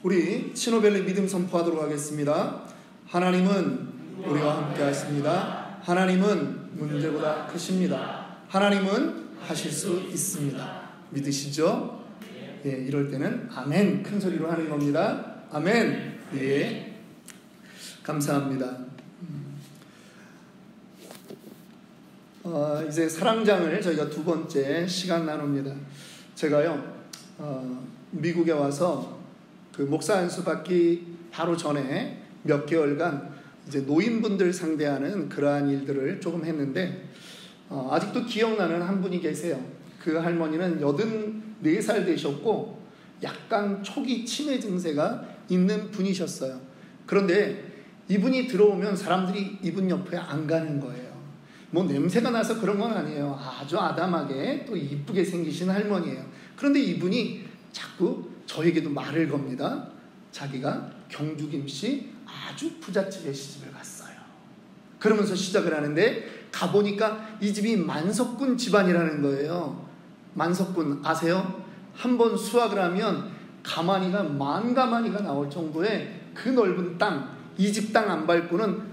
우리 신호벨리 믿음 선포하도록 하겠습니다. 하나님은 우리와 함께 하십니다. 하나님은 문제보다 크십니다. 하나님은 하실 수 있습니다. 믿으시죠? 예, 이럴 때는 아멘 큰 소리로 하는 겁니다. 아멘. 예, 감사합니다. 이제 사랑장을 저희가 두 번째 시간 나눕니다. 제가요 미국에 와서 그 목사 안수 받기 바로 전에 몇 개월간 이제 노인분들 상대하는 그러한 일들을 조금 했는데 아직도 기억나는 한 분이 계세요. 그 할머니는 84살 되셨고 약간 초기 치매 증세가 있는 분이셨어요. 그런데 이분이 들어오면 사람들이 이분 옆에 안 가는 거예요. 뭐 냄새가 나서 그런 건 아니에요. 아주 아담하게 또 이쁘게 생기신 할머니예요. 그런데 이분이 자꾸 저에게도 말을 겁니다. 자기가 경주김씨 아주 부잣집에 시집을 갔어요. 그러면서 시작을 하는데 가보니까 이 집이 만석군 집안이라는 거예요. 만석군 아세요? 한번 수확을 하면 가마니가 만가마니가 나올 정도의 그 넓은 땅, 이 집 땅 안 밟고는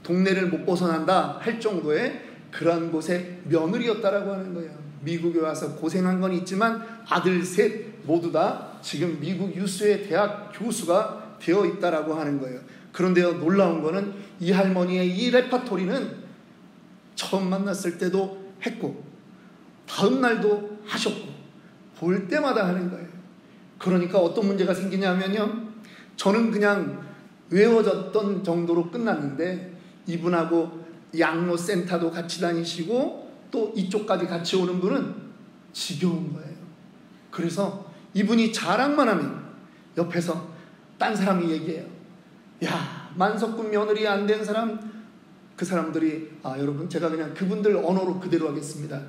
동네를 못 벗어난다 할 정도의 그런 곳의 며느리였다라고 하는 거예요. 미국에 와서 고생한 건 있지만 아들 셋 모두 다 지금 미국 유수의 대학 교수가 되어 있다라고 하는 거예요. 그런데요, 놀라운 거는 이 할머니의 이 레파토리는 처음 만났을 때도 했고 다음 날도 하셨고 볼 때마다 하는 거예요. 그러니까 어떤 문제가 생기냐면요, 저는 그냥 외워졌던 정도로 끝났는데 이분하고 양로센터도 같이 다니시고 또 이쪽까지 같이 오는 분은 지겨운 거예요. 그래서 이분이 자랑만 하면 옆에서 딴 사람이 얘기해요. 야, 만석군 며느리 안 된 사람, 그 사람들이 여러분 제가 그냥 그분들 언어로 그대로 하겠습니다.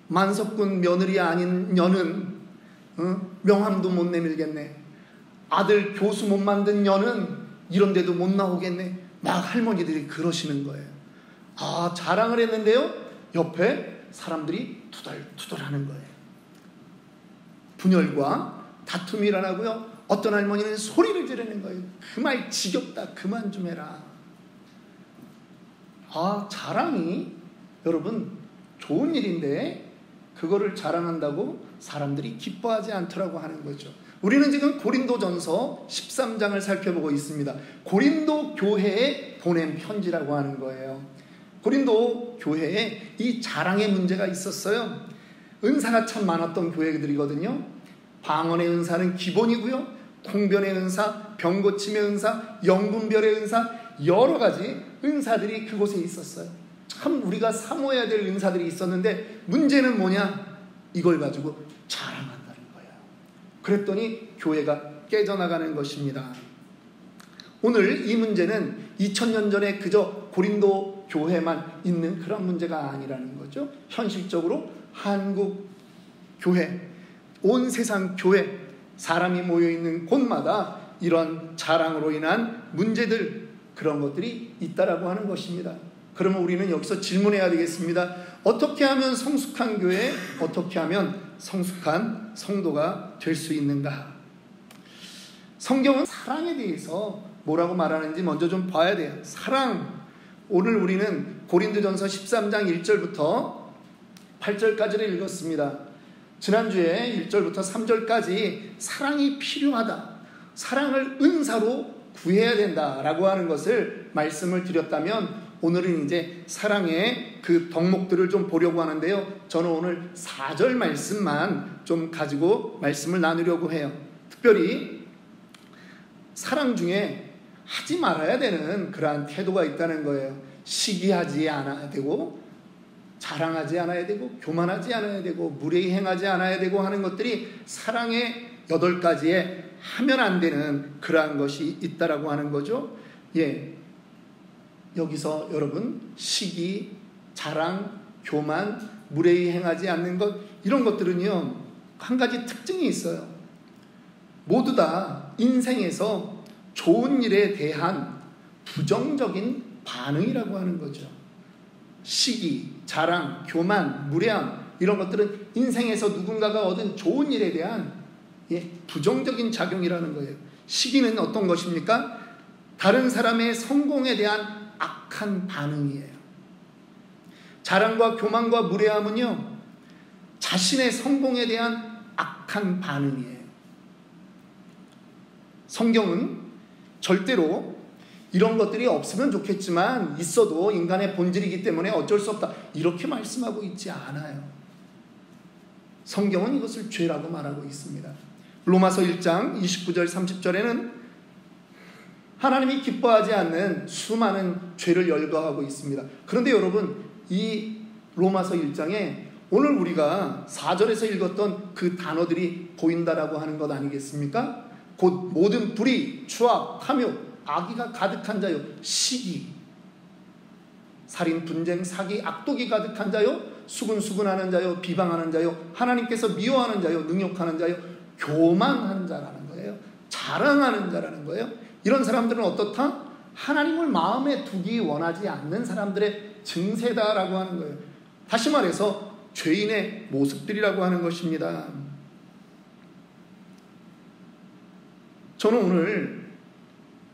만석군 며느리 아닌 년은 명함도 못 내밀겠네. 아들 교수 못 만든 년은 이런 데도 못 나오겠네. 막 할머니들이 그러시는 거예요. 자랑을 했는데요, 옆에 사람들이 투덜투덜하는 거예요. 분열과 다툼이 일어나고요, 어떤 할머니는 소리를 지르는 거예요. 그 말 지겹다, 그만 좀 해라. 자랑이 여러분 좋은 일인데 그거를 자랑한다고 사람들이 기뻐하지 않더라고 하는 거죠. 우리는 지금 고린도전서 13장을 살펴보고 있습니다. 고린도 교회에 보낸 편지라고 하는 거예요. 고린도 교회에 이 자랑의 문제가 있었어요. 은사가 참 많았던 교회들이거든요. 방언의 은사는 기본이고요, 통변의 은사, 병고침의 은사, 영분별의 은사, 여러 가지 은사들이 그곳에 있었어요. 참 우리가 사모해야 될 은사들이 있었는데 문제는 뭐냐? 이걸 가지고 자랑한다는 거예요. 그랬더니 교회가 깨져나가는 것입니다. 오늘 이 문제는 2000년 전에 그저 고린도 교회만 있는 그런 문제가 아니라는 거죠. 현실적으로 한국 교회, 온 세상 교회, 사람이 모여있는 곳마다 이런 자랑으로 인한 문제들, 그런 것들이 있다라고 하는 것입니다. 그러면 우리는 여기서 질문해야 되겠습니다. 어떻게 하면 성숙한 교회, 어떻게 하면 성숙한 성도가 될 수 있는가? 성경은 사랑에 대해서 뭐라고 말하는지 먼저 좀 봐야 돼요. 사랑. 오늘 우리는 고린도전서 13장 1절부터 8절까지를 읽었습니다. 지난주에 1절부터 3절까지 사랑이 필요하다, 사랑을 은사로 구해야 된다라고 하는 것을 말씀을 드렸다면, 오늘은 이제 사랑의 그 덕목들을 좀 보려고 하는데요, 저는 오늘 4절 말씀만 좀 가지고 말씀을 나누려고 해요. 특별히 사랑 중에 하지 말아야 되는 그러한 태도가 있다는 거예요. 시기하지 않아야 되고, 자랑하지 않아야 되고, 교만하지 않아야 되고, 무례히 행하지 않아야 되고 하는 것들이 사랑의 8가지에 하면 안 되는 그러한 것이 있다라고 하는 거죠. 예, 여기서 여러분 시기, 자랑, 교만, 무례히 행하지 않는 것, 이런 것들은요 한 가지 특징이 있어요. 모두 다 인생에서 좋은 일에 대한 부정적인 반응이라고 하는 거죠. 시기, 자랑, 교만, 무례함, 이런 것들은 인생에서 누군가가 얻은 좋은 일에 대한 부정적인 작용이라는 거예요. 시기는 어떤 것입니까? 다른 사람의 성공에 대한 악한 반응이에요. 자랑과 교만과 무례함은요, 자신의 성공에 대한 악한 반응이에요. 성경은 절대로 이런 것들이 없으면 좋겠지만 있어도 인간의 본질이기 때문에 어쩔 수 없다, 이렇게 말씀하고 있지 않아요. 성경은 이것을 죄라고 말하고 있습니다. 로마서 1장 29절 30절에는 하나님이 기뻐하지 않는 수많은 죄를 열거하고 있습니다. 그런데 여러분, 이 로마서 1장에 오늘 우리가 4절에서 읽었던 그 단어들이 보인다라고 하는 것 아니겠습니까? 곧 모든 불의, 추악, 탐욕, 악의가 가득한 자요, 시기, 살인, 분쟁, 사기, 악독이 가득한 자요, 수근수근하는 자요, 비방하는 자요, 하나님께서 미워하는 자요, 능욕하는 자요, 교만한 자라는 거예요. 자랑하는 자라는 거예요. 이런 사람들은 어떻다? 하나님을 마음에 두기 원하지 않는 사람들의 증세다라고 하는 거예요. 다시 말해서 죄인의 모습들이라고 하는 것입니다. 저는 오늘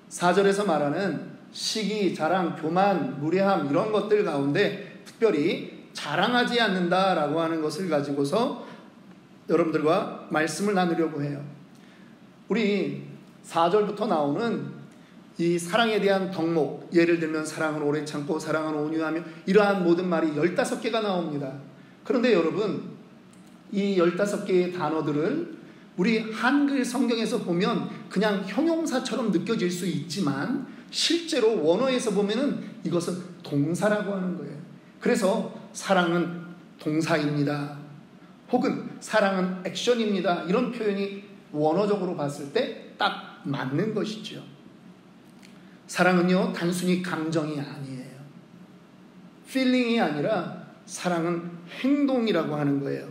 4절에서 말하는 시기, 자랑, 교만, 무례함, 이런 것들 가운데 특별히 자랑하지 않는다라고 하는 것을 가지고서 여러분들과 말씀을 나누려고 해요. 우리 4절부터 나오는 이 사랑에 대한 덕목, 예를 들면 사랑은 오래 참고 사랑은 온유하며, 이러한 모든 말이 15개가 나옵니다. 그런데 여러분, 이 15개의 단어들을 우리 한글 성경에서 보면 그냥 형용사처럼 느껴질 수 있지만 실제로 원어에서 보면은 이것은 동사라고 하는 거예요. 그래서 사랑은 동사입니다, 혹은 사랑은 액션입니다, 이런 표현이 원어적으로 봤을 때 딱 맞는 것이죠. 사랑은요, 단순히 감정이 아니에요. 필링이 아니라 사랑은 행동이라고 하는 거예요.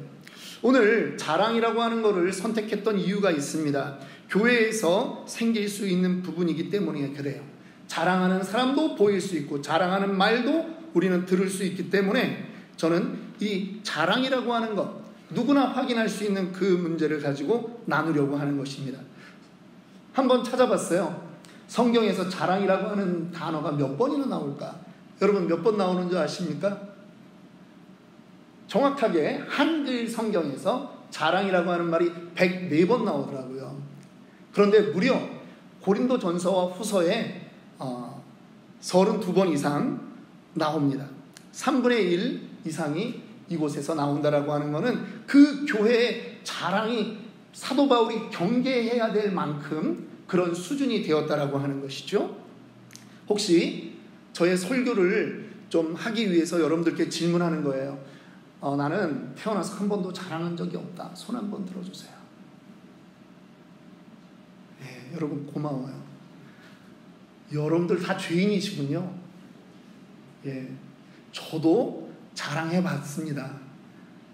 오늘 자랑이라고 하는 것을 선택했던 이유가 있습니다. 교회에서 생길 수 있는 부분이기 때문에 그래요. 자랑하는 사람도 보일 수 있고 자랑하는 말도 우리는 들을 수 있기 때문에 저는 이 자랑이라고 하는 것, 누구나 확인할 수 있는 그 문제를 가지고 나누려고 하는 것입니다. 한번 찾아봤어요. 성경에서 자랑이라고 하는 단어가 몇 번이나 나올까? 여러분, 몇 번 나오는 줄 아십니까? 정확하게 한글 성경에서 자랑이라고 하는 말이 104번 나오더라고요. 그런데 무려 고린도 전서와 후서에 32번 이상 나옵니다. 3분의 1 이상이 이곳에서 나온다라고 하는 것은 그 교회의 자랑이 사도 바울이 경계해야 될 만큼 그런 수준이 되었다라고 하는 것이죠. 혹시 저의 설교를 좀 하기 위해서 여러분들께 질문하는 거예요. 나는 태어나서 한 번도 자랑한 적이 없다. 손 한번 들어주세요. 네, 여러분 고마워요. 여러분들 다 죄인이시군요. 예, 저도 자랑해봤습니다.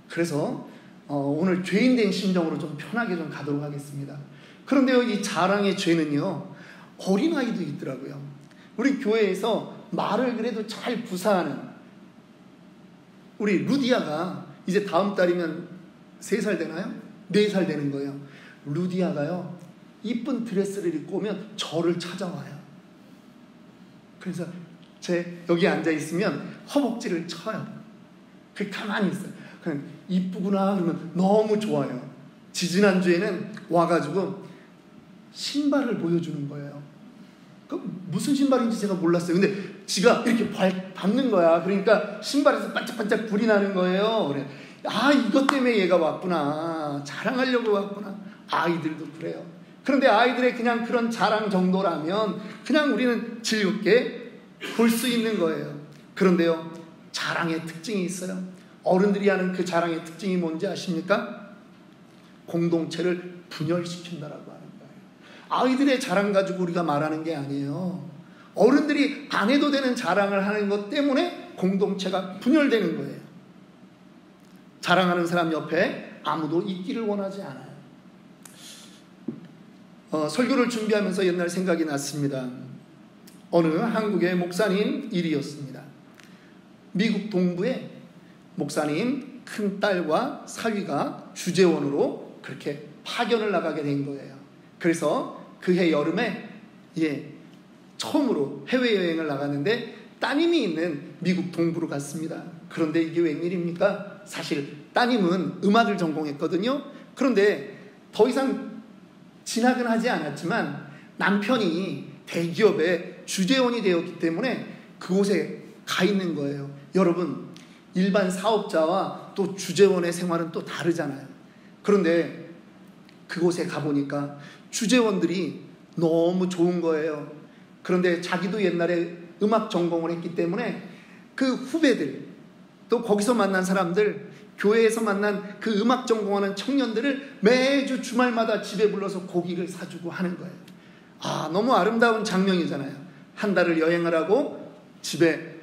그래서 오늘 죄인된 심정으로 좀 편하게 좀 가도록 하겠습니다. 그런데요, 이 자랑의 죄는요, 어린아이도 있더라고요. 우리 교회에서 말을 그래도 잘 구사하는 우리 루디아가 이제 다음 달이면 3살 되나요? 4살 되는 거예요. 루디아가요, 이쁜 드레스를 입고 오면 저를 찾아와요. 그래서 여기 앉아있으면 허벅지를 쳐요. 그게 가만히 있어요. 그냥 이쁘구나 그러면 너무 좋아요. 지지난주에는 와가지고 신발을 보여주는 거예요. 무슨 신발인지 제가 몰랐어요. 근데 지가 이렇게 밟는 거야. 그러니까 신발에서 반짝반짝 불이 나는 거예요. 그래, 이것 때문에 얘가 왔구나, 자랑하려고 왔구나. 아이들도 그래요. 그런데 아이들의 그냥 그런 자랑 정도라면 그냥 우리는 즐겁게 볼 수 있는 거예요. 그런데요, 자랑의 특징이 있어요. 어른들이 하는 그 자랑의 특징이 뭔지 아십니까? 공동체를 분열시킨다라고 하는 거예요. 아이들의 자랑 가지고 우리가 말하는 게 아니에요. 어른들이 안 해도 되는 자랑을 하는 것 때문에 공동체가 분열되는 거예요. 자랑하는 사람 옆에 아무도 있기를 원하지 않아요. 설교를 준비하면서 옛날 생각이 났습니다. 어느 한국의 목사님 일이었습니다. 미국 동부에 목사님 큰딸과 사위가 주재원으로 그렇게 파견을 나가게 된 거예요. 그래서 그해 여름에 처음으로 해외여행을 나갔는데 따님이 있는 미국 동부로 갔습니다. 그런데 이게 웬일입니까? 사실 따님은 음악을 전공했거든요. 그런데 더 이상 진학은 하지 않았지만 남편이 대기업의 주재원이 되었기 때문에 그곳에 가 있는 거예요. 여러분, 일반 사업자와 또 주재원의 생활은 또 다르잖아요. 그런데 그곳에 가보니까 주재원들이 너무 좋은 거예요. 그런데 자기도 옛날에 음악 전공을 했기 때문에 그 후배들, 또 거기서 만난 사람들, 교회에서 만난 그 음악 전공하는 청년들을 매주 주말마다 집에 불러서 고기를 사주고 하는 거예요. 너무 아름다운 장면이잖아요. 한 달을 여행을 하고 집에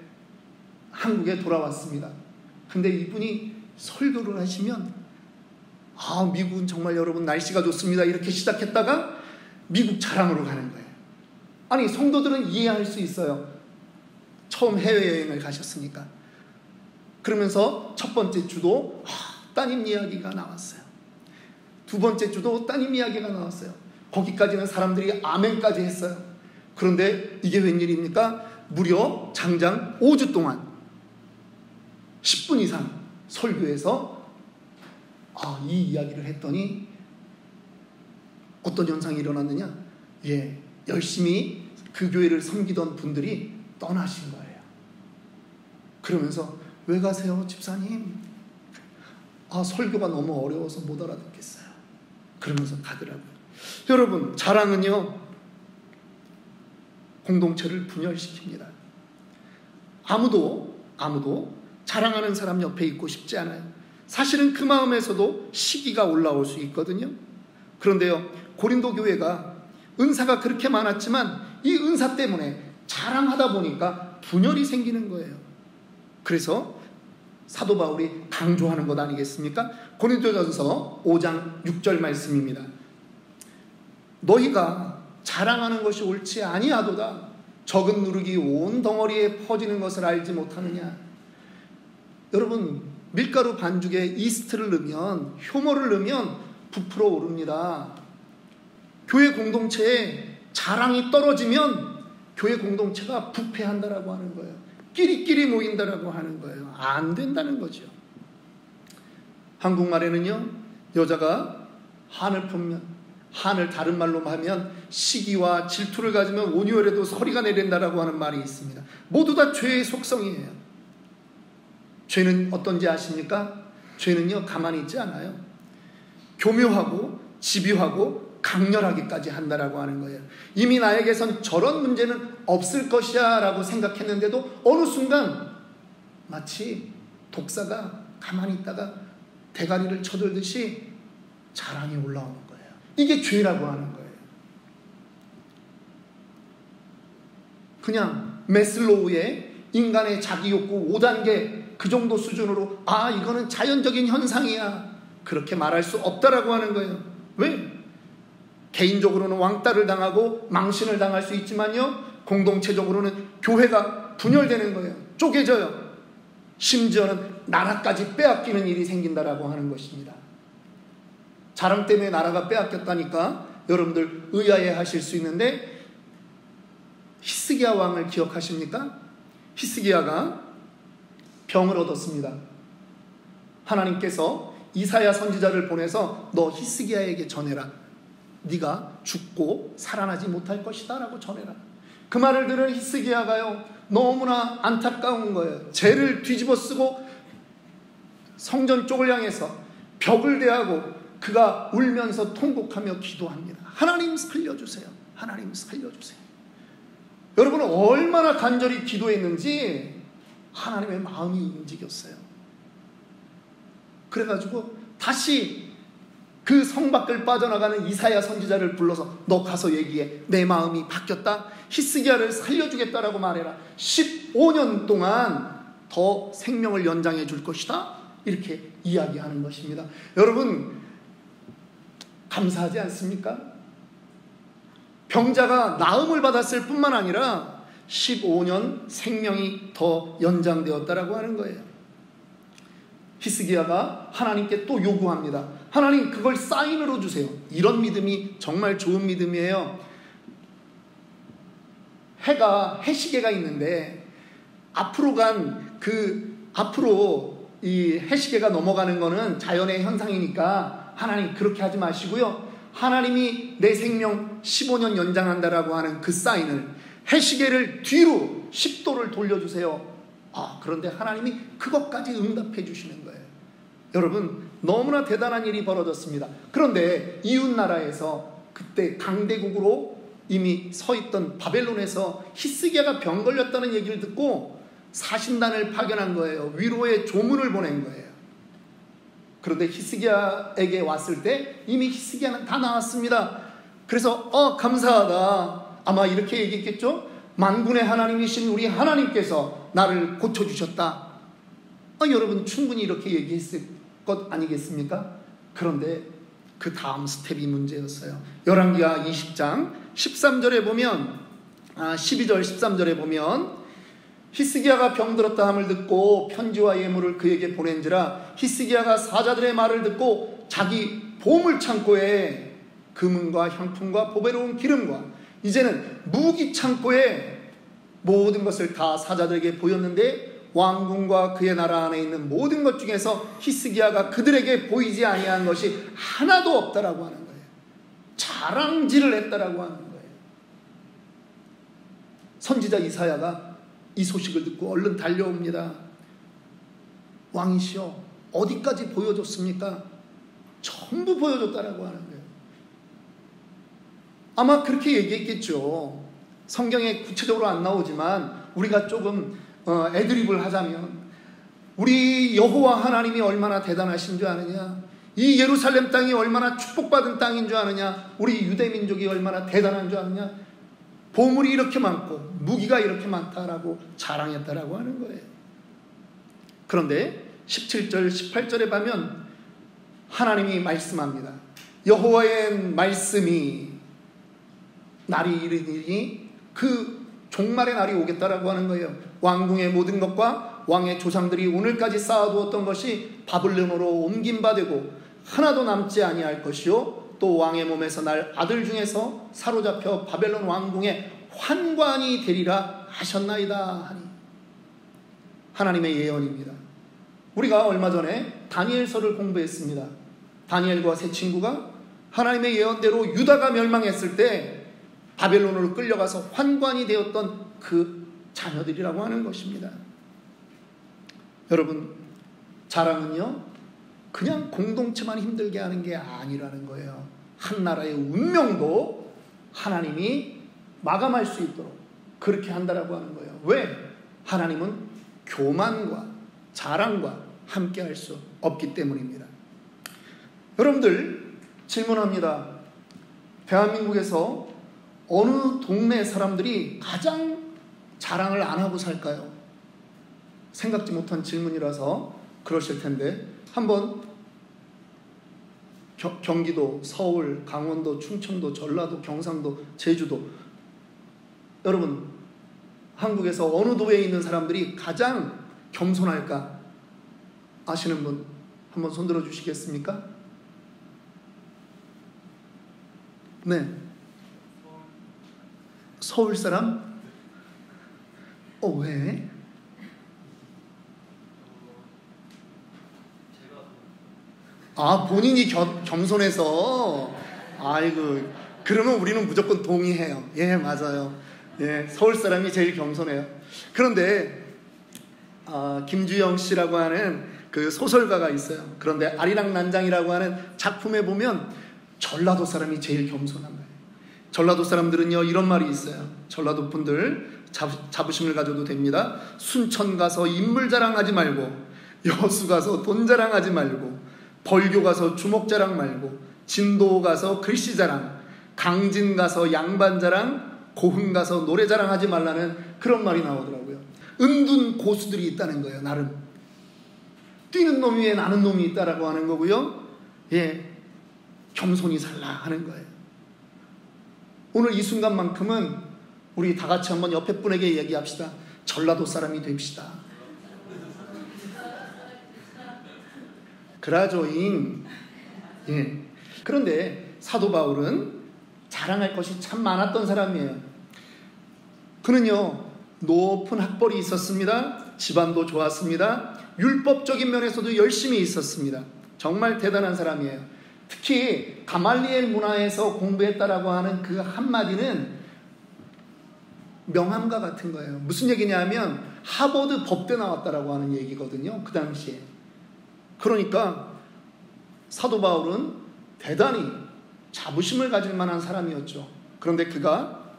한국에 돌아왔습니다. 근데 이분이 설교를 하시면 미국은 정말 여러분 날씨가 좋습니다. 이렇게 시작했다가 미국 자랑으로 가는 거예요. 아니, 성도들은 이해할 수 있어요. 처음 해외여행을 가셨으니까. 그러면서 첫 번째 주도 따님 이야기가 나왔어요. 두 번째 주도 따님 이야기가 나왔어요. 거기까지는 사람들이 아멘까지 했어요. 그런데 이게 웬일입니까? 무려 장장 5주 동안 10분 이상 설교에서 이 이야기를 했더니 어떤 현상이 일어났느냐? 열심히 그 교회를 섬기던 분들이 떠나신 거예요. 그러면서 왜 가세요, 집사님? 설교가 너무 어려워서 못 알아듣겠어요. 그러면서 가더라고요. 여러분, 자랑은요, 공동체를 분열시킵니다. 아무도 자랑하는 사람 옆에 있고 싶지 않아요. 사실은 그 마음에서도 시기가 올라올 수 있거든요. 그런데요, 고린도 교회가 은사가 그렇게 많았지만 이 은사 때문에 자랑하다 보니까 분열이 생기는 거예요. 그래서 사도 바울이 강조하는 것 아니겠습니까? 고린도전서 5장 6절 말씀입니다. 너희가 자랑하는 것이 옳지 아니하도다. 적은 누룩이 온 덩어리에 퍼지는 것을 알지 못하느냐. 여러분, 밀가루 반죽에 이스트를 넣으면, 효모를 넣으면 부풀어 오릅니다. 교회 공동체에 자랑이 떨어지면 교회 공동체가 부패한다라고 하는 거예요. 끼리끼리 모인다라고 하는 거예요. 안 된다는 거죠. 한국말에는요, 여자가 한을 품면, 한을 다른 말로 하면 시기와 질투를 가지면 온유월에도 서리가 내린다라고 하는 말이 있습니다. 모두 다 죄의 속성이에요. 죄는 어떤지 아십니까? 죄는요, 가만히 있지 않아요. 교묘하고 집요하고 강렬하기까지 한다라고 하는 거예요. 이미 나에게선 저런 문제는 없을 것이야 라고 생각했는데도 어느 순간 마치 독사가 가만히 있다가 대가리를 쳐들듯이 자랑이 올라오는 거예요. 이게 죄라고 하는 거예요. 그냥 매슬로우의 인간의 자기 욕구 5단계 그 정도 수준으로 이거는 자연적인 현상이야 그렇게 말할 수 없다라고 하는 거예요. 왜? 개인적으로는 왕따를 당하고 망신을 당할 수 있지만요, 공동체적으로는 교회가 분열되는 거예요. 쪼개져요. 심지어는 나라까지 빼앗기는 일이 생긴다라고 하는 것입니다. 자랑 때문에 나라가 빼앗겼다니까 여러분들 의아해 하실 수 있는데, 히스기야 왕을 기억하십니까? 히스기야가 병을 얻었습니다. 하나님께서 이사야 선지자를 보내서 너 히스기야에게 전해라. 네가 죽고 살아나지 못할 것이다 라고 전해라. 그 말을 들은 히스기야가요, 너무나 안타까운 거예요. 죄를 뒤집어 쓰고 성전 쪽을 향해서 벽을 대하고 그가 울면서 통곡하며 기도합니다. 하나님 살려주세요. 하나님 살려주세요. 여러분은 얼마나 간절히 기도했는지 하나님의 마음이 움직였어요. 그래가지고 다시 그 성 밖을 빠져나가는 이사야 선지자를 불러서 너 가서 얘기해. 내 마음이 바뀌었다. 히스기야를 살려주겠다라고 말해라. 15년 동안 더 생명을 연장해 줄 것이다. 이렇게 이야기하는 것입니다. 여러분, 감사하지 않습니까? 병자가 나음을 받았을 뿐만 아니라 15년 생명이 더 연장되었다라고 하는 거예요. 히스기야가 하나님께 또 요구합니다. 하나님 그걸 사인으로 주세요. 이런 믿음이 정말 좋은 믿음이에요. 해시계가 있는데 앞으로 이 해시계가 넘어가는 거는 자연의 현상이니까 하나님 그렇게 하지 마시고요. 하나님이 내 생명 15년 연장한다라고 하는 그 사인을 해시계를 뒤로 10도를 돌려주세요. 그런데 하나님이 그것까지 응답해 주시는 거예요. 여러분, 너무나 대단한 일이 벌어졌습니다. 그런데 이웃나라에서 그때 강대국으로 이미 서 있던 바벨론에서 히스기야가 병 걸렸다는 얘기를 듣고 사신단을 파견한 거예요. 위로의 조문을 보낸 거예요. 그런데 히스기야에게 왔을 때 이미 히스기야는 다 나왔습니다. 그래서 감사하다. 아마 이렇게 얘기했겠죠. 만군의 하나님이신 우리 하나님께서 나를 고쳐주셨다. 여러분 충분히 이렇게 얘기했을 것 아니겠습니까? 그런데 그 다음 스텝이 문제였어요. 열왕기하 20장 13절에 보면 12절 13절에 보면 히스기야가 병들었다 함을 듣고 편지와 예물을 그에게 보낸지라 히스기야가 사자들의 말을 듣고 자기 보물 창고에 금은과 향품과 보배로운 기름과 이제는 무기 창고에 모든 것을 다 사자들에게 보였는데 왕궁과 그의 나라 안에 있는 모든 것 중에서 히스기야가 그들에게 보이지 아니한 것이 하나도 없다라고 하는 거예요. 자랑질을 했다라고 하는 거예요. 선지자 이사야가 이 소식을 듣고 얼른 달려옵니다. 왕이시여, 어디까지 보여줬습니까? 전부 보여줬다라고 하는 거예요. 아마 그렇게 얘기했겠죠. 성경에 구체적으로 안 나오지만 우리가 조금 애드립을 하자면 우리 여호와 하나님이 얼마나 대단하신 줄 아느냐, 이 예루살렘 땅이 얼마나 축복받은 땅인 줄 아느냐, 우리 유대민족이 얼마나 대단한 줄 아느냐, 보물이 이렇게 많고 무기가 이렇게 많다라고 자랑했다라고 하는 거예요. 그런데 17절 18절에 보면 하나님이 말씀합니다. 여호와의 말씀이 날이 이르니 그 종말의 날이 오겠다라고 하는 거예요. 왕궁의 모든 것과 왕의 조상들이 오늘까지 쌓아두었던 것이 바벨론으로 옮긴 바 되고 하나도 남지 아니할 것이요 또 왕의 몸에서 날 아들 중에서 사로잡혀 바벨론 왕궁의 환관이 되리라 하셨나이다 하니, 하나님의 예언입니다. 우리가 얼마 전에 다니엘서를 공부했습니다. 다니엘과 세 친구가 하나님의 예언대로 유다가 멸망했을 때 바벨론으로 끌려가서 환관이 되었던 그 자녀들이라고 하는 것입니다. 여러분, 자랑은요 그냥 공동체만 힘들게 하는 게 아니라는 거예요. 한 나라의 운명도 하나님이 마감할 수 있도록 그렇게 한다라고 하는 거예요. 왜? 하나님은 교만과 자랑과 함께 할 수 없기 때문입니다. 여러분들, 질문합니다. 대한민국에서 어느 동네 사람들이 가장 자랑을 안 하고 살까요? 생각지 못한 질문이라서 그러실 텐데 한번 경기도, 서울, 강원도, 충청도, 전라도, 경상도, 제주도, 여러분 한국에서 어느 도에 있는 사람들이 가장 겸손할까 아시는 분 한번 손들어 주시겠습니까? 네. 서울 사람? 왜? 본인이 겸손해서. 아이고, 그러면 우리는 무조건 동의해요. 예, 맞아요. 예, 서울 사람이 제일 겸손해요. 그런데 김주영 씨라고 하는 그 소설가가 있어요. 그런데 아리랑난장이라고 하는 작품에 보면 전라도 사람이 제일 겸손한 거예요. 전라도 사람들은요 이런 말이 있어요. 전라도 분들 자부심을 가져도 됩니다. 순천 가서 인물 자랑하지 말고, 여수 가서 돈 자랑하지 말고, 벌교 가서 주먹 자랑 말고, 진도 가서 글씨 자랑, 강진 가서 양반 자랑, 고흥 가서 노래 자랑하지 말라는 그런 말이 나오더라고요. 은둔 고수들이 있다는 거예요. 나름 뛰는 놈 위에 나는 놈이 있다라고 하는 거고요. 예, 겸손히 살라 하는 거예요. 오늘 이 순간만큼은 우리 다 같이 한번 옆에 분에게 얘기합시다. 전라도 사람이 됩시다. 그라조잉. 예. 그런데 사도 바울은 자랑할 것이 참 많았던 사람이에요. 그는요, 높은 학벌이 있었습니다. 집안도 좋았습니다. 율법적인 면에서도 열심히 있었습니다. 정말 대단한 사람이에요. 특히 가말리엘 문화에서 공부했다라고 하는 그 한마디는 명함과 같은 거예요. 무슨 얘기냐면 하버드 법대 나왔다라고 하는 얘기거든요. 그 당시에. 그러니까 사도 바울은 대단히 자부심을 가질 만한 사람이었죠. 그런데 그가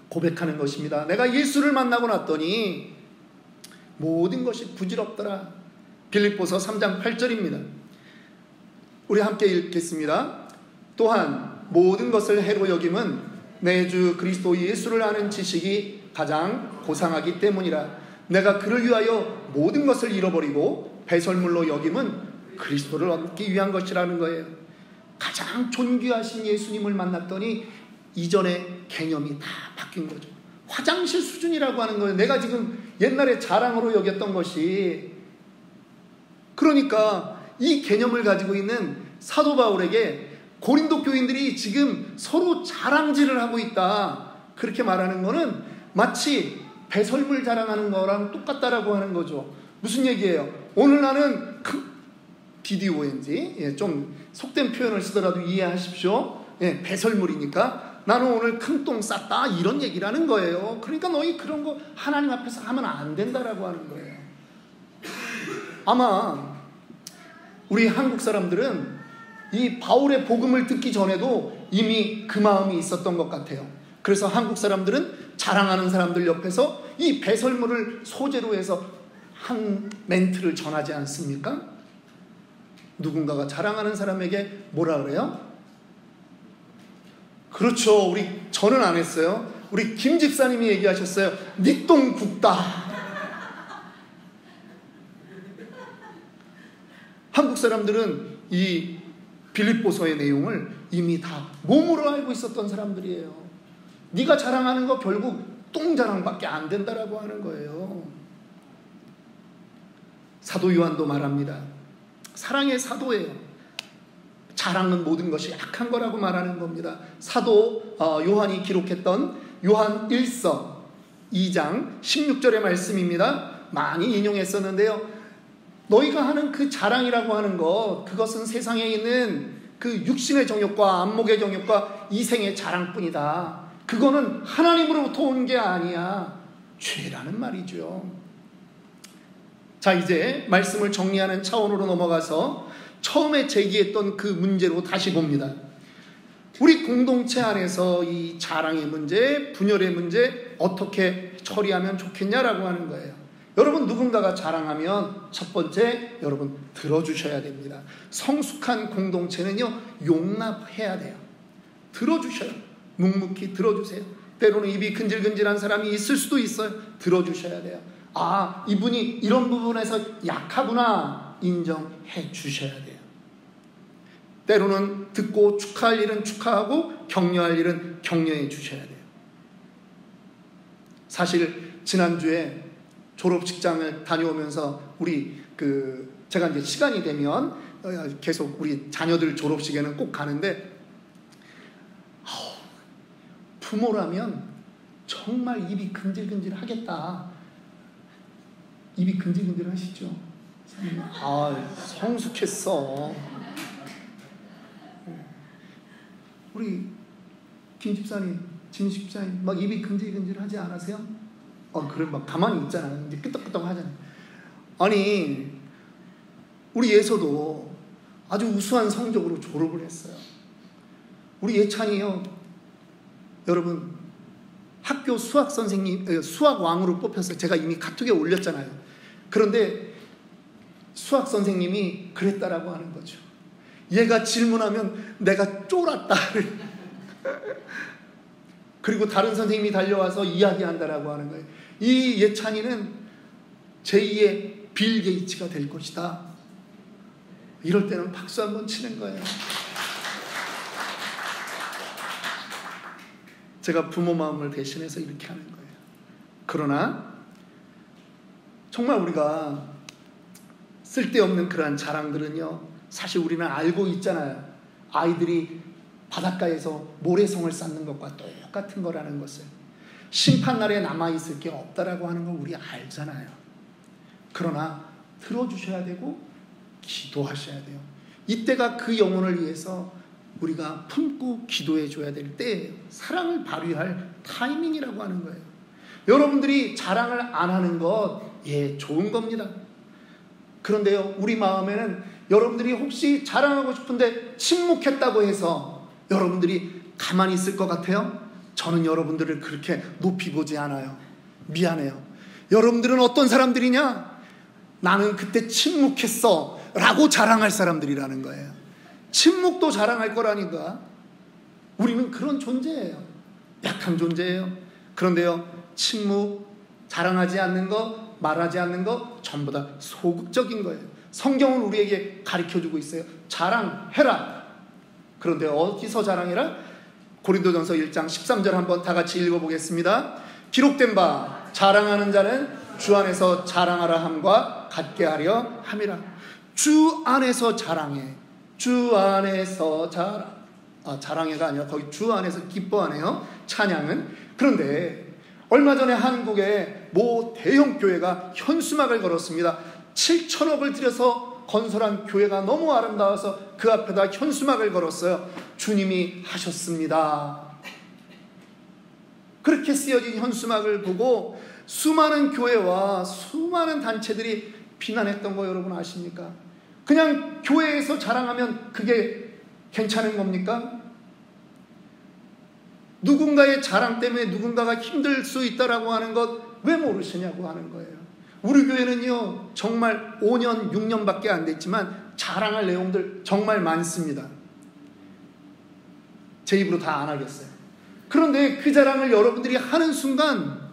고백하는 것입니다. 내가 예수를 만나고 났더니 모든 것이 부질없더라. 빌립보서 3장 8절입니다. 우리 함께 읽겠습니다. 또한 모든 것을 해로 여김은 내 주 그리스도 예수를 아는 지식이 가장 고상하기 때문이라. 내가 그를 위하여 모든 것을 잃어버리고 배설물로 여김은 그리스도를 얻기 위한 것이라는 거예요. 가장 존귀하신 예수님을 만났더니 이전의 개념이 다 바뀐 거죠. 화장실 수준이라고 하는 거예요. 내가 지금 옛날에 자랑으로 여겼던 것이. 그러니까 이 개념을 가지고 있는 사도 바울에게 고린도 교인들이 지금 서로 자랑질을 하고 있다, 그렇게 말하는 거는 마치 배설물 자랑하는 거랑 똑같다라고 하는 거죠. 무슨 얘기예요? 오늘 나는 BDO인지 좀 속된 표현을 쓰더라도 이해하십시오. 배설물이니까 나는 오늘 큰 똥 쌌다, 이런 얘기라는 거예요. 그러니까 너희 그런 거 하나님 앞에서 하면 안 된다라고 하는 거예요. 아마 우리 한국 사람들은 이 바울의 복음을 듣기 전에도 이미 그 마음이 있었던 것 같아요. 그래서 한국 사람들은 자랑하는 사람들 옆에서 이 배설물을 소재로 해서 한 멘트를 전하지 않습니까? 누군가가 자랑하는 사람에게 뭐라 그래요? 그렇죠. 저는 안 했어요. 우리 김 집사님이 얘기하셨어요. 니 똥 굽다. 한국 사람들은 이 빌립보서의 내용을 이미 다 몸으로 알고 있었던 사람들이에요. 네가 자랑하는 거 결국 똥 자랑밖에 안 된다라고 하는 거예요. 사도 요한도 말합니다. 사랑의 사도예요. 자랑은 모든 것이 약한 거라고 말하는 겁니다. 사도 요한이 기록했던 요한 1서 2장 16절의 말씀입니다. 많이 인용했었는데요. 너희가 하는 그 자랑이라고 하는 것, 그것은 세상에 있는 그 육신의 정욕과 안목의 정욕과 이생의 자랑뿐이다. 그거는 하나님으로부터 온 게 아니야. 죄라는 말이죠. 자, 이제 말씀을 정리하는 차원으로 넘어가서 처음에 제기했던 그 문제로 다시 봅니다. 우리 공동체 안에서 이 자랑의 문제, 분열의 문제 어떻게 처리하면 좋겠냐라고 하는 거예요. 여러분, 누군가가 자랑하면 첫 번째, 여러분 들어주셔야 됩니다. 성숙한 공동체는요, 용납해야 돼요. 들어주셔요. 묵묵히 들어주세요. 때로는 입이 근질근질한 사람이 있을 수도 있어요. 들어주셔야 돼요. 아, 이분이 이런 부분에서 약하구나, 인정해 주셔야 돼요. 때로는 듣고 축하할 일은 축하하고 격려할 일은 격려해 주셔야 돼요. 사실 지난주에 졸업식장을 다녀오면서 제가 이제 시간이 되면 계속 우리 자녀들 졸업식에는 꼭 가는데, 부모라면 정말 입이 근질근질 하겠다. 입이 근질근질 하시죠? 성숙했어. 우리 김 집사님, 진 집사님 막 입이 근질근질 하지 않으세요? 그래, 막 가만히 있잖아요. 이제 끄떡끄떡 하잖아요. 아니, 우리 예서도 아주 우수한 성적으로 졸업을 했어요. 우리 예찬이요, 여러분, 학교 수학 선생님, 수학 왕으로 뽑혔어요. 제가 이미 카톡에 올렸잖아요. 그런데 수학 선생님이 그랬다라고 하는 거죠. 얘가 질문하면 내가 쫄았다. 그리고 다른 선생님이 달려와서 이야기한다라고 하는 거예요. 이 예찬이는 제2의 빌 게이츠가 될 것이다. 이럴 때는 박수 한번 치는 거예요. 제가 부모 마음을 대신해서 이렇게 하는 거예요. 그러나 정말 우리가 쓸데없는 그러한 자랑들은요, 사실 우리는 알고 있잖아요. 아이들이 바닷가에서 모래성을 쌓는 것과 똑같은 거라는 것을, 심판날에 남아있을 게 없다라고 하는 걸 우리 알잖아요. 그러나 들어주셔야 되고 기도하셔야 돼요. 이때가 그 영혼을 위해서 우리가 품고 기도해 줘야 될 때, 사랑을 발휘할 타이밍이라고 하는 거예요. 여러분들이 자랑을 안 하는 것, 좋은 겁니다. 그런데요, 우리 마음에는 여러분들이 혹시 자랑하고 싶은데 침묵했다고 해서 여러분들이 가만히 있을 것 같아요? 저는 여러분들을 그렇게 높이 보지 않아요. 미안해요. 여러분들은 어떤 사람들이냐? 나는 그때 침묵했어 라고 자랑할 사람들이라는 거예요. 침묵도 자랑할 거라니까. 우리는 그런 존재예요. 약한 존재예요. 그런데요, 침묵, 자랑하지 않는 거, 말하지 않는 거 전부 다 소극적인 거예요. 성경은 우리에게 가르쳐주고 있어요. 자랑해라. 그런데 어디서 자랑해라? 고린도전서 1장 13절 한번 다 같이 읽어보겠습니다. 기록된 바 자랑하는 자는 주 안에서 자랑하라 함과 같게 하려 함이라. 주 안에서 자랑해. 주 안에서 자랑해가 아니라 거기 주 안에서 기뻐하네요. 찬양은. 그런데 얼마 전에 한국의 모 대형 교회가 현수막을 걸었습니다. 7천억을 들여서 건설한 교회가 너무 아름다워서 그 앞에다 현수막을 걸었어요. 주님이 하셨습니다. 그렇게 쓰여진 현수막을 보고 수많은 교회와 수많은 단체들이 비난했던 거 여러분 아십니까? 그냥 교회에서 자랑하면 그게 괜찮은 겁니까? 누군가의 자랑 때문에 누군가가 힘들 수 있다라고 하는 것 왜 모르시냐고 하는 거예요. 우리 교회는요, 정말 5년, 6년밖에 안 됐지만 자랑할 내용들 정말 많습니다. 제 입으로 다 안 하겠어요. 그런데 그 자랑을 여러분들이 하는 순간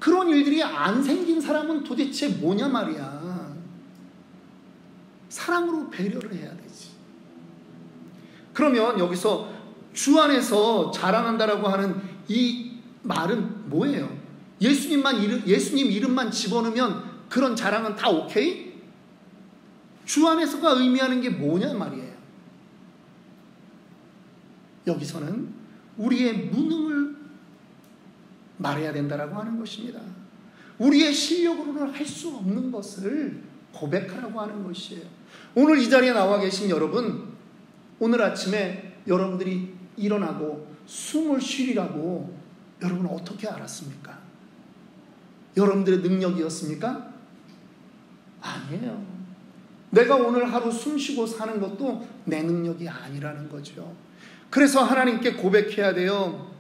그런 일들이 안 생긴 사람은 도대체 뭐냐 말이야. 사랑으로 배려를 해야 되지. 그러면 여기서 주 안에서 자랑한다라고 하는 이 말은 뭐예요? 예수님 이름만 집어넣으면 그런 자랑은 다 오케이? 주 안에서가 의미하는 게 뭐냐 말이에요. 여기서는 우리의 무능을 말해야 된다라고 하는 것입니다. 우리의 실력으로는 할 수 없는 것을 고백하라고 하는 것이에요. 오늘 이 자리에 나와 계신 여러분, 오늘 아침에 여러분들이 일어나고 숨을 쉬리라고 여러분 어떻게 알았습니까? 여러분들의 능력이었습니까? 아니에요. 내가 오늘 하루 숨 쉬고 사는 것도 내 능력이 아니라는 거죠. 그래서 하나님께 고백해야 돼요.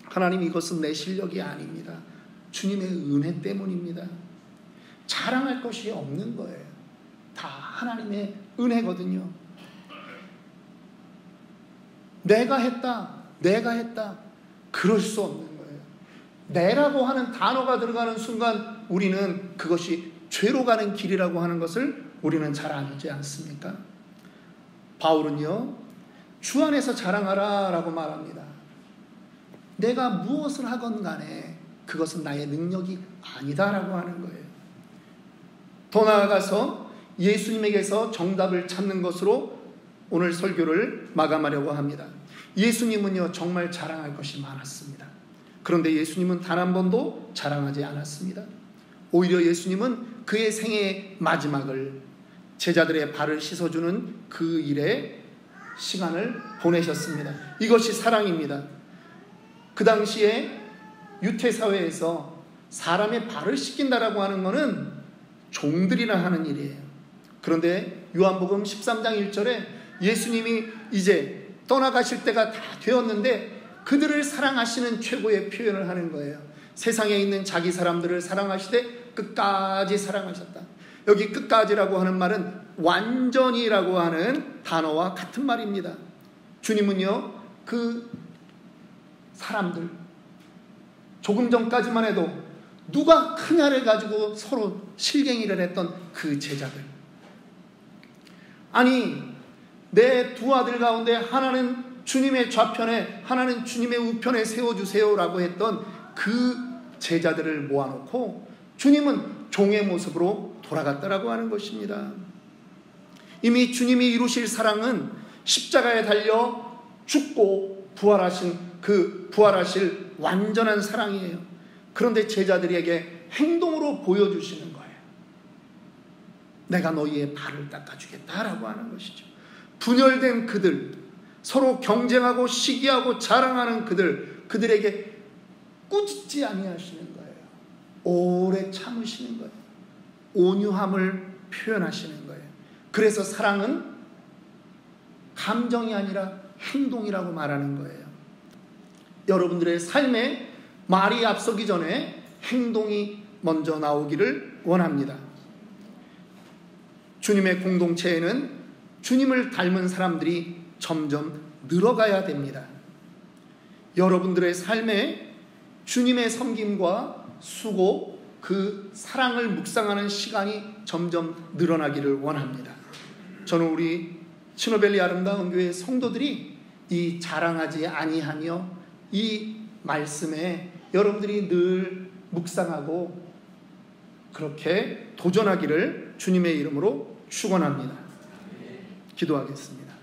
하나님, 이것은 내 실력이 아닙니다. 주님의 은혜 때문입니다. 자랑할 것이 없는 거예요. 다 하나님의 은혜거든요. 내가 했다. 그럴 수 없는 거예요. 내라고 하는 단어가 들어가는 순간 우리는 그것이 죄로 가는 길이라고 하는 것을 우리는 잘 알지 않습니까? 바울은요, 주 안에서 자랑하라 라고 말합니다. 내가 무엇을 하건 간에 그것은 나의 능력이 아니다라고 하는 거예요. 더 나아가서 예수님에게서 정답을 찾는 것으로 오늘 설교를 마감하려고 합니다. 예수님은요, 정말 자랑할 것이 많았습니다. 그런데 예수님은 단 한 번도 자랑하지 않았습니다. 오히려 예수님은 그의 생애의 마지막을 제자들의 발을 씻어주는 그 일에 시간을 보내셨습니다. 이것이 사랑입니다. 그 당시에 유태사회에서 사람의 발을 씻긴다라고 하는 것은 종들이나 하는 일이에요. 그런데 요한복음 13장 1절에 예수님이 이제 떠나가실 때가 다 되었는데 그들을 사랑하시는 최고의 표현을 하는 거예요. 세상에 있는 자기 사람들을 사랑하시되 끝까지 사랑하셨다. 여기 끝까지라고 하는 말은 완전히라고 하는 단어와 같은 말입니다. 주님은요, 그 사람들, 조금 전까지만 해도 누가 크냐를 가지고 서로 실갱이를 했던 그 제자들, 아니 내 두 아들 가운데 하나는 주님의 좌편에 하나는 주님의 우편에 세워주세요라고 했던 그 제자들을 모아놓고 주님은 종의 모습으로 돌아갔다라고 하는 것입니다. 이미 주님이 이루실 사랑은 십자가에 달려 죽고 부활하신 그 부활하실 완전한 사랑이에요. 그런데 제자들에게 행동으로 보여주시는 거예요. 내가 너희의 발을 닦아주겠다라고 하는 것이죠. 분열된 그들, 서로 경쟁하고 시기하고 자랑하는 그들에게 꾸짖지 아니하시는 거예요. 오래 참으시는 거예요. 온유함을 표현하시는 거예요. 그래서 사랑은 감정이 아니라 행동이라고 말하는 거예요. 여러분들의 삶에 말이 앞서기 전에 행동이 먼저 나오기를 원합니다. 주님의 공동체에는 주님을 닮은 사람들이 점점 늘어가야 됩니다. 여러분들의 삶에 주님의 섬김과 수고, 그 사랑을 묵상하는 시간이 점점 늘어나기를 원합니다. 저는 우리 치노벨리 아름다운 교회 성도들이 이 자랑하지 아니하며 이 말씀에 여러분들이 늘 묵상하고 그렇게 도전하기를 주님의 이름으로 축원합니다. 기도하겠습니다.